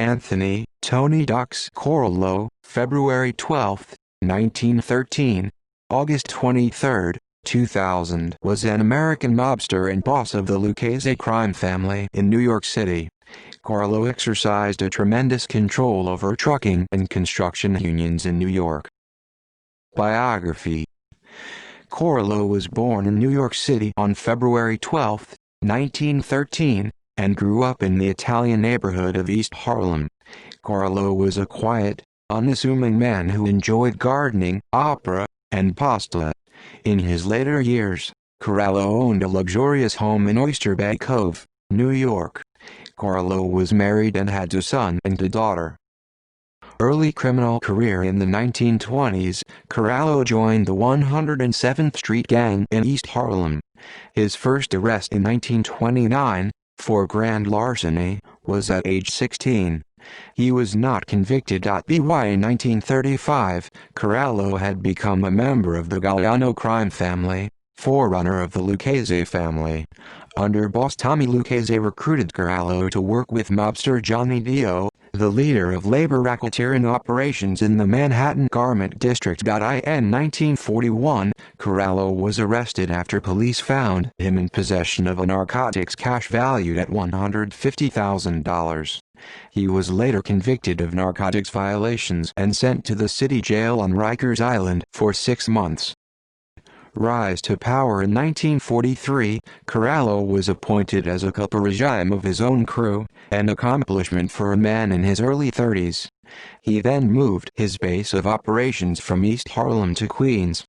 Anthony Tony Dux Corallo, February 12, 1913, August 23, 2000, was an American mobster and boss of the Lucchese crime family in New York City. Corallo exercised a tremendous control over trucking and construction unions in New York. Biography. Corallo was born in New York City on February 12, 1913, and grew up in the Italian neighborhood of East Harlem. Corallo was a quiet, unassuming man who enjoyed gardening, opera, and pasta. In his later years, Corallo owned a luxurious home in Oyster Bay Cove, New York. Corallo was married and had a son and a daughter. Early criminal career. In the 1920s, Corallo joined the 107th Street Gang in East Harlem. His first arrest in 1929, for grand larceny, was at age 16. He was not convicted. In 1935, Corallo had become a member of the Galliano crime family, forerunner of the Lucchese family. Underboss Tommy Lucchese recruited Corallo to work with mobster Johnny Dio, the leader of labor racketeering operations in the Manhattan Garment District. In 1941, Corallo was arrested after police found him in possession of a narcotics cache valued at $150,000. He was later convicted of narcotics violations and sent to the city jail on Rikers Island for 6 months. Rise to power. In 1943, Corallo was appointed as a caporegime of his own crew, an accomplishment for a man in his early 30s. He then moved his base of operations from East Harlem to Queens.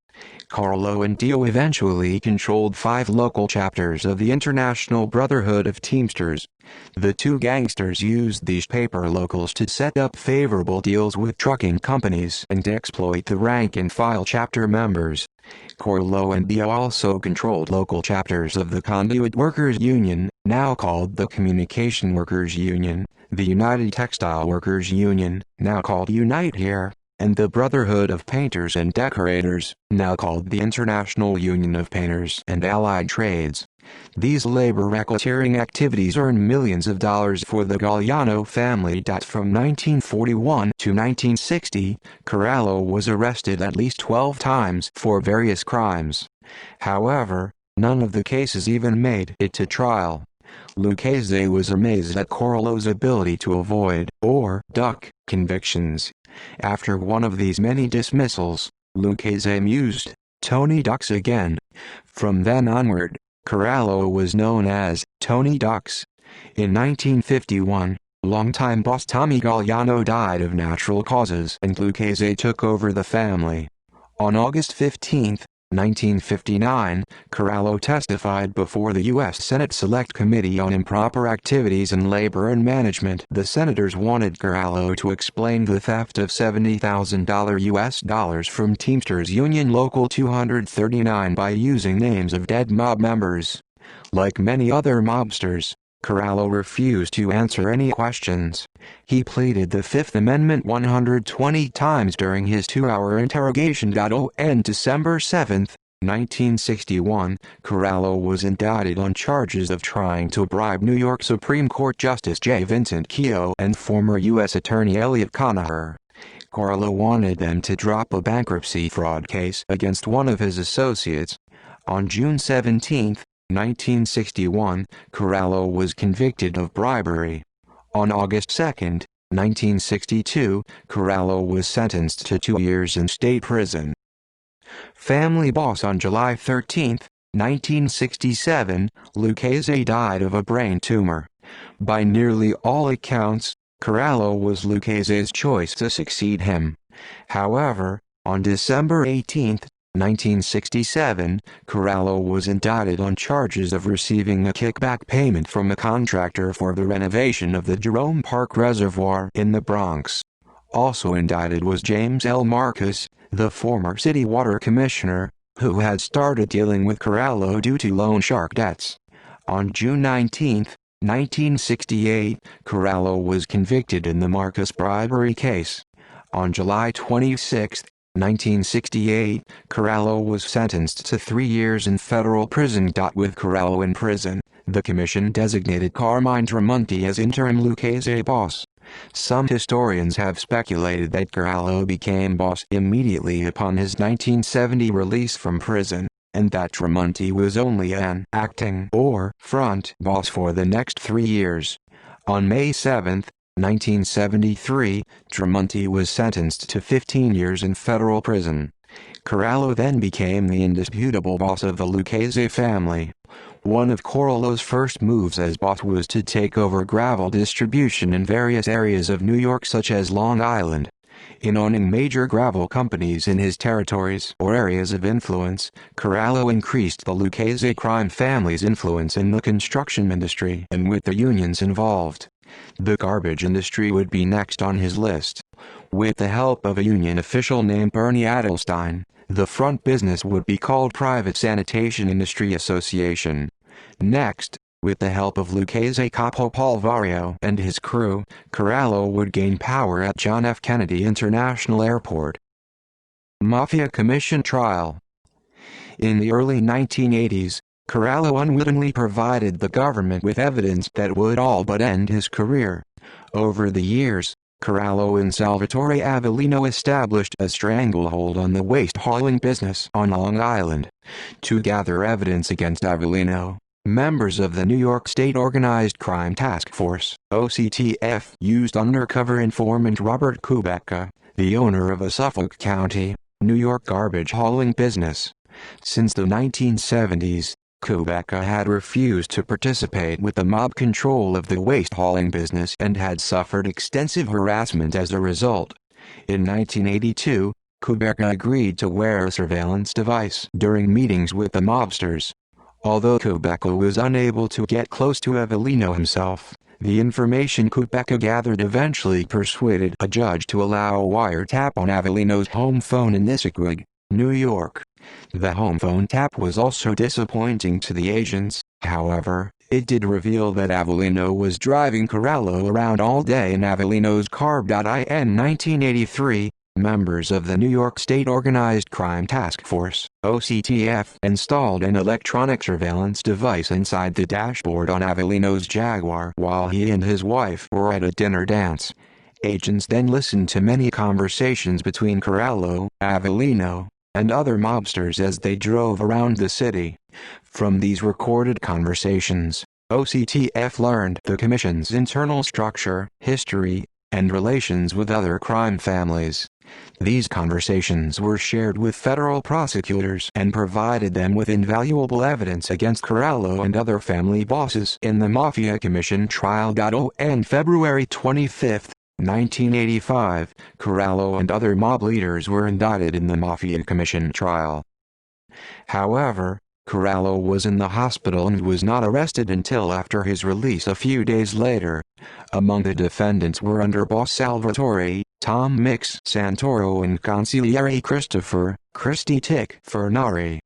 Corallo and Dio eventually controlled 5 local chapters of the International Brotherhood of Teamsters. The two gangsters used these paper locals to set up favorable deals with trucking companies and to exploit the rank-and-file chapter members. Corallo and Dio also controlled local chapters of the Conduit Workers Union, now called the Communication Workers Union, the United Textile Workers Union, now called Unite Here, and the Brotherhood of Painters and Decorators, now called the International Union of Painters and Allied Trades. These labor racketeering activities earned millions of dollars for the Galliano family. From 1941 to 1960, Corallo was arrested at least 12 times for various crimes. However, none of the cases even made it to trial. Lucchese was amazed at Corallo's ability to avoid, or duck, convictions. After one of these many dismissals, Lucchese mused, "Tony Dux again." From then onward, Corallo was known as Tony Dux. In 1951, longtime boss Tommy Galliano died of natural causes and Lucchese took over the family. On August 15, 1959, Corallo testified before the U.S. Senate Select Committee on Improper Activities in Labor and Management. The senators wanted Corallo to explain the theft of $70,000 U.S. dollars from Teamsters Union Local 239 by using names of dead mob members. Like many other mobsters, Corallo refused to answer any questions. He pleaded the Fifth Amendment 120 times during his 2-hour interrogation. On December 7, 1961, Corallo was indicted on charges of trying to bribe New York Supreme Court Justice J. Vincent Keogh and former U.S. Attorney Elliot Conacher. Corallo wanted them to drop a bankruptcy fraud case against one of his associates. On June 17, 1961, Corallo was convicted of bribery. On August 2, 1962, Corallo was sentenced to 2 years in state prison. Family boss. On July 13, 1967, Lucchese died of a brain tumor. By nearly all accounts, Corallo was Lucchese's choice to succeed him. However, on December 18, 1967, Corallo was indicted on charges of receiving a kickback payment from a contractor for the renovation of the Jerome Park Reservoir in the Bronx. Also indicted was James L. Marcus, the former city water commissioner, who had started dealing with Corallo due to loan shark debts. On June 19, 1968, Corallo was convicted in the Marcus bribery case. On July 26, 1968, Corallo was sentenced to 3 years in federal prison. With Corallo in prison, the commission designated Carmine Tramonti as interim Lucchese boss. Some historians have speculated that Corallo became boss immediately upon his 1970 release from prison, and that Tremonti was only an acting or front boss for the next 3 years. On May 7, 1973, Tremonti was sentenced to 15 years in federal prison. Corallo then became the indisputable boss of the Lucchese family. One of Corallo's first moves as boss was to take over gravel distribution in various areas of New York such as Long Island. In owning major gravel companies in his territories or areas of influence, Corallo increased the Lucchese crime family's influence in the construction industry and with the unions involved. The garbage industry would be next on his list. With the help of a union official named Bernie Adelstein, the front business would be called Private Sanitation Industry Association. Next, with the help of Lucchese capo Paul Vario and his crew, Corallo would gain power at John F. Kennedy International Airport. Mafia Commission Trial. In the early 1980s, Corallo unwittingly provided the government with evidence that would all but end his career. Over the years, Corallo and Salvatore Avellino established a stranglehold on the waste hauling business on Long Island. To gather evidence against Avellino, members of the New York State Organized Crime Task Force (OCTF) used undercover informant Robert Kubecka, the owner of a Suffolk County, New York garbage hauling business. Since the 1970s, Kubecka had refused to participate with the mob control of the waste hauling business and had suffered extensive harassment as a result. In 1982, Kubecka agreed to wear a surveillance device during meetings with the mobsters. Although Kubecka was unable to get close to Avellino himself, the information Kubecka gathered eventually persuaded a judge to allow a wiretap on Avellino's home phone in Nisqually, New York. The home phone tap was also disappointing to the agents. However, it did reveal that Avellino was driving Corallo around all day in Avellino's car. In 1983, members of the New York State Organized Crime Task Force (OCTF) installed an electronic surveillance device inside the dashboard on Avellino's Jaguar while he and his wife were at a dinner dance. Agents then listened to many conversations between Corallo, Avellino, and other mobsters as they drove around the city. From these recorded conversations, OCTF learned the Commission's internal structure, history, and relations with other crime families. These conversations were shared with federal prosecutors and provided them with invaluable evidence against Corallo and other family bosses in the Mafia Commission trial. On February 25, 1985, Corallo and other mob leaders were indicted in the Mafia Commission trial. However, Corallo was in the hospital and was not arrested until after his release a few days later. Among the defendants were underboss Salvatore, Tom Mix Santoro and consigliere Christy Tick Fernari.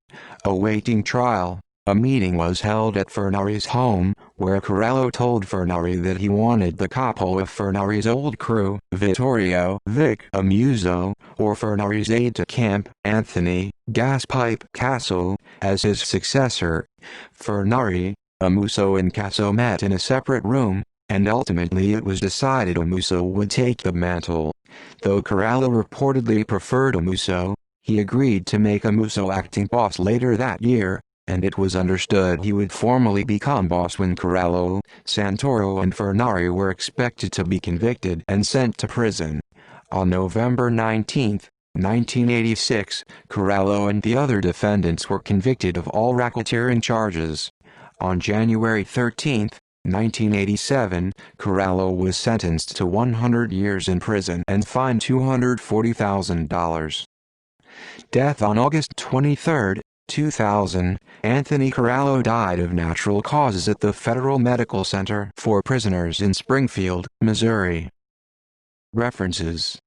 Awaiting trial, a meeting was held at Fernari's home, where Corallo told Fernari that he wanted the capo of Fernari's old crew, Vittorio Vic Amuso, or Fernari's aide-de-camp, Anthony Gaspipe Casso, as his successor. Fernari, Amuso and Casso met in a separate room, and ultimately it was decided Amuso would take the mantle. Though Corallo reportedly preferred Amuso, he agreed to make Amuso acting boss later that year, and it was understood he would formally become boss when Corallo, Santoro and Fernari were expected to be convicted and sent to prison. On November 19, 1986, Corallo and the other defendants were convicted of all racketeering charges. On January 13, 1987, Corallo was sentenced to 100 years in prison and fined $240,000. Death on August 23, 2000, Anthony Corallo died of natural causes at the Federal Medical Center for Prisoners in Springfield, Missouri. References